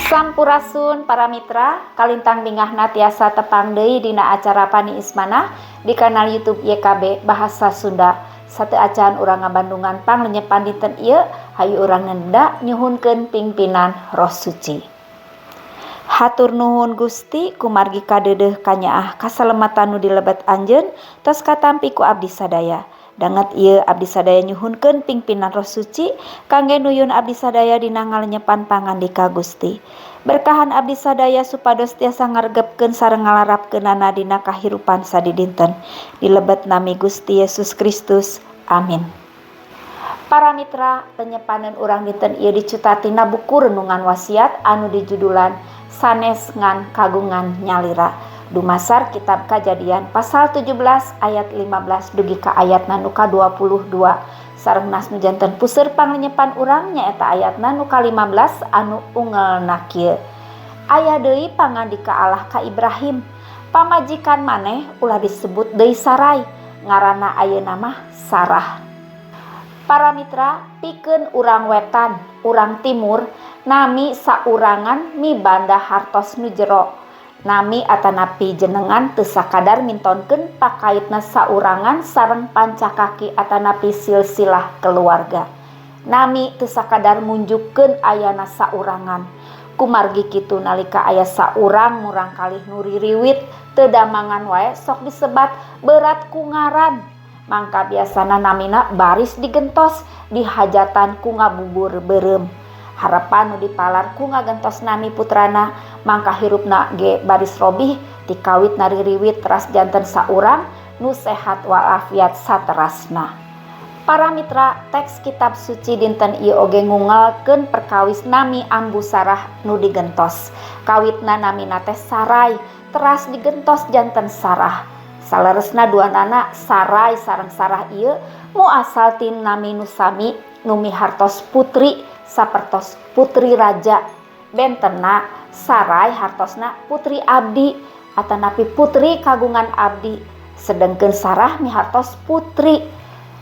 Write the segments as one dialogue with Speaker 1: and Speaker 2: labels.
Speaker 1: Sampurasun para mitra, kalintang bingahna tiasa tepang deui dina acara Pani Ismana di kanal YouTube YKB Bahasa Sunda. Sate acan urang ngabandungan panglenyepan dinten ieu, hayu urang nenda nyuhunkeun pingpinan Roh Suci. Hatur nuhun Gusti kumargi kadeudeuh kanyaah kasalematan nu dilebet anjeun tos katampi ku abdi sadaya. Danget ieu abdi sadaya nyuhunkeun pingpinan Roh Suci kangge nuyun abdi sadaya dina ngalenyepan pangandika Gusti. Berkahan abdi sadaya supados tiasa ngaregepkeun sareng ngalarapkeunana dina kahirupan sadidinten. Dilebet nami Gusti Yesus Kristus. Amin. Para mitra, penyepanan urang dinten ieu dicutatina buku renungan wasiat anu dijudulan Sanes ngan kagungan nyalira. Dumasar kitab Kajadian pasal 17 ayat 15 dugi ka ayatna nu ka-22 sareng nas nu janten puseur panglenyepan urang nyaeta ayatna nu ka-15 anu ungelna kieu. Aya deui pangandika Allah ka Ibrahim, pamajikan maneh ulah disebut deui Sarai, ngaranna ayeuna mah Sarah. Para mitra, pikeun urang wetan, urang timur, nami saurangan mibanda hartos nu jero. Nami atanapi jenengan teu sakadar mintonkeun pakaitna saurangan sareng pancakaki atanapi silsilah keluarga. Nami teu sakadar munjukkeun ayana saurangan. Kumargi kitu nalika aya saurang murang kalih nu ririwit teu damangan wae sok disebat berat ku ngaran. Mangka biasana namina baris digentos dihajatan ku ngabubur beureum. Harapan nu dipalar ku ngagentos nami putrana mangka hirupna ge baris robih dikawit naririwit teras janten saurang nu sehat walafiat saterasna. Para mitra, teks kitab suci dinten ieu oge ngungelkeun perkawis nami ambu Sarah nu digentos. Kawitna namina teh Sarai teras digentos janten Sarah. Saleresna duanana Sarai sareng Sarah ieu muasal ti nami nu sami nu mihartos putri sapertos putri raja. Bentenna Sarai hartosna putri abdi atanapi putri kagungan abdi, sedengkeun Sarah mihartos putri.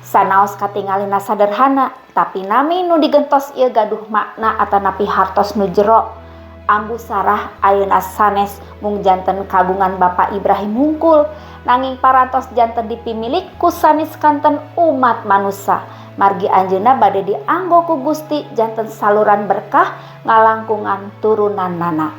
Speaker 1: Sanaos katingalina saderhana, tapi nami nu digentos ieu gaduh makna atanapi hartos nu jero. Ambu Sarah ayeuna sanes mung janten kagungan Bapa Ibrahim hungkul, nanging parantos janten dipimilik ku sanes kanten umat manusia. Margi anjeunna bade dianggo ku Gusti janten saluran berkah ngalangkungan turunannana.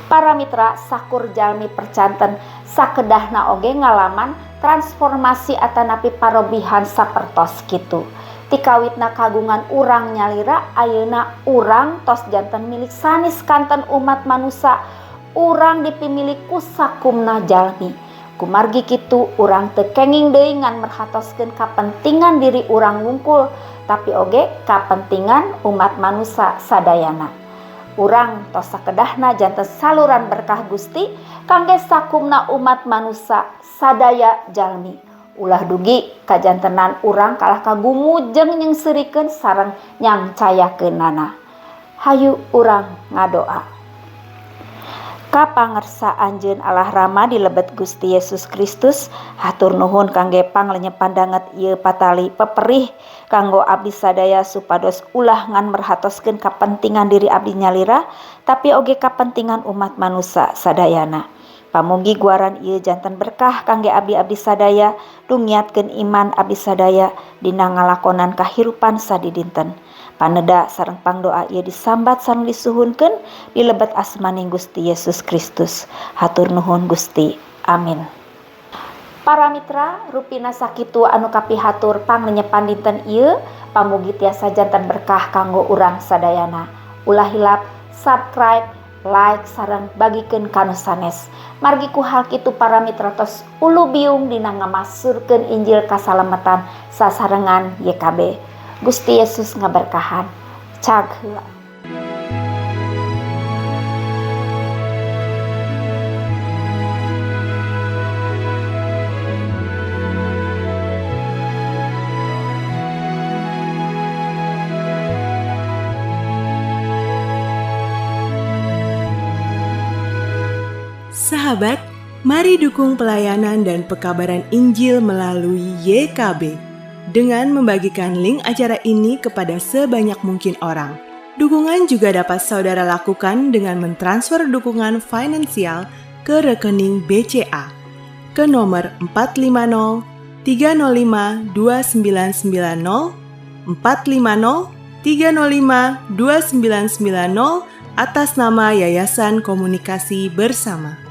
Speaker 1: Para mitra, sakur jalmi percanten sakedahna oge ngalaman transformasi atanapi parobihan sapertos kitu. Tikawitna kagungan urang nyalira ayeuna urang tos janten milik sanes kanten umat manusia, urang dipimilik ku sakumna jalmi. Kumargi kitu urang teu kenging deui ngan merhatoskeun kapentingan diri urang wungkul, tapi oge kapentingan umat manusia sadayana. Urang tos sakedahna janten saluran berkah Gusti kangge sakumna umat manusia sadaya jalmi. Ulah dugi kajantenan urang kalah kagumujeng nyengsirikeun sareng nyangcayakeunana. Hayu urang ngadoa. Kapangersa anjeun Allah Rama dilebet Gusti Yesus Kristus, hatur nuhun kangge panglenyepan danget ieu patali peperih kanggo abdi sadaya supados ulah ngan merhatoskeun kapentingan diri abdi nyalira tapi oge kapentingan umat manusia sadayana. Pamugi guaran ieu janten berkah kangge abdi-abdi sadaya dungiatkeun iman abdi sadaya dina ngalakonan kahirupan sadidinten. Paneda sareng pangdoa ieu disambat sareng disuhunkeun dilebet asmaning Gusti Yesus Kristus. Hatur nuhun Gusti. Amin. Para mitra, rupina sakitu anu kapihatur panglenyepan dinten ieu, pamugi tiasa janten berkah kanggo urang sadayana. Ulah hilap subscribe, like sareng bagikeun kanu sanes. Margi ku hal kitu para mitra tos ulu biung dina ngamasurkeun Injil kasalamatan sasarengan YKB. Gusti Yesus ngaberkahan. Cag heula.
Speaker 2: Sahabat, mari dukung pelayanan dan pekabaran Injil melalui YKB dengan membagikan link acara ini kepada sebanyak mungkin orang. Dukungan juga dapat saudara lakukan dengan mentransfer dukungan finansial ke rekening BCA ke nomor 450 305 2990 450 305 2990 atas nama Yayasan Komunikasi Bersama.